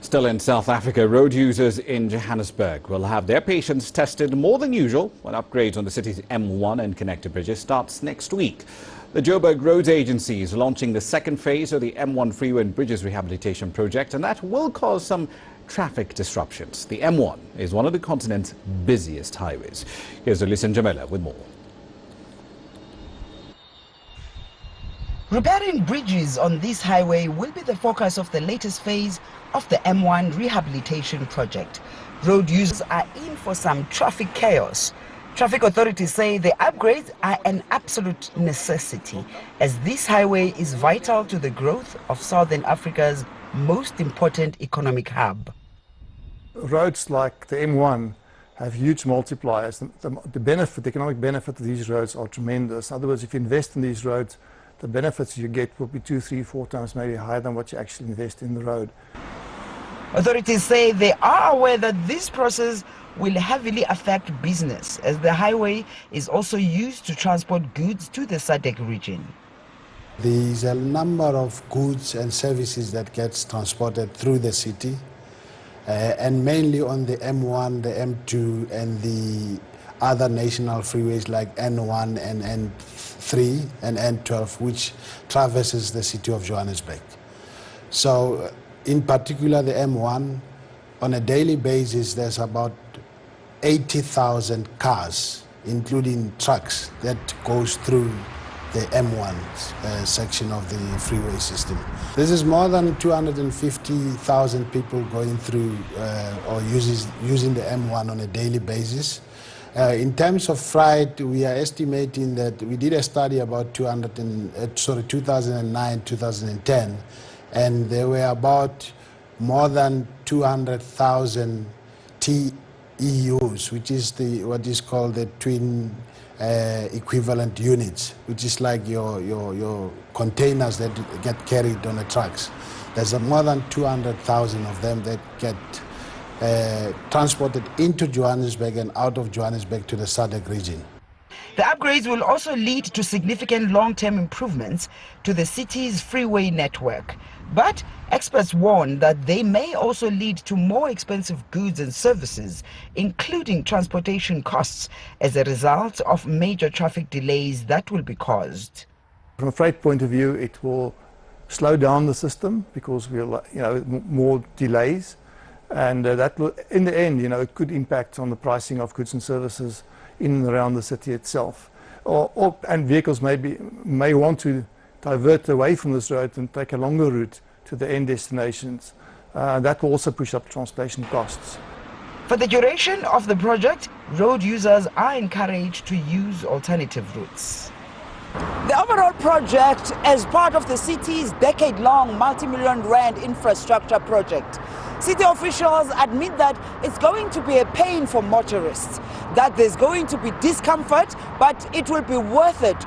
Still in South Africa, road users in Johannesburg will have their patience tested more than usual when upgrades on the city's M1 and connector bridges starts next week. The Joburg Roads Agency is launching the second phase of the M1 Freeway and Bridges Rehabilitation Project, and that will cause some traffic disruptions. The M1 is one of the continent's busiest highways. Here's Olisa Njamela with more. Repairing bridges on this highway will be the focus of the latest phase of the M1 rehabilitation project. Road users are in for some traffic chaos. Traffic authorities say the upgrades are an absolute necessity, as this highway is vital to the growth of Southern Africa's most important economic hub. Roads like the M1 have huge multipliers. The economic benefit of these roads are tremendous. In other words, if you invest in these roads, the benefits you get will be 2, 3, 4 times maybe higher than what you actually invest in the road. Authorities say they are aware that this process will heavily affect business, as the highway is also used to transport goods to the SADC region. There's a number of goods and services that gets transported through the city, and mainly on the M1, the M2 and the other national freeways like N1 and N3 and N12, which traverses the city of Johannesburg. So in particular the M1, on a daily basis there's about 80,000 cars, including trucks, that goes through the M1 section of the freeway system. This is more than 250,000 people going through or using the M1 on a daily basis. In terms of freight, we are estimating that we did a study about 2009, 2010, and there were about more than 200,000 TEUs, which is what is called the twin equivalent units, which is like your containers that get carried on the trucks. There's more than 200,000 of them that get transported into Johannesburg and out of Johannesburg to the SADC region. The upgrades will also lead to significant long-term improvements to the city's freeway network. But experts warn that they may also lead to more expensive goods and services, including transportation costs, as a result of major traffic delays that will be caused. From a freight point of view, it will slow down the system because we'll, more delays. And that will, in the end, it could impact on the pricing of goods and services in and around the city itself. And vehicles may want to divert away from this road and take a longer route to the end destinations. That will also push up transportation costs. For the duration of the project, road users are encouraged to use alternative routes. The overall project is part of the city's decade-long multi-million rand infrastructure project. City officials admit that it's going to be a pain for motorists, that there's going to be discomfort, but it will be worth it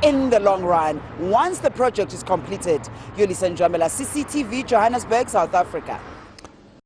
in the long run once the project is completed. Olisa Njamela, CCTV, Johannesburg, South Africa.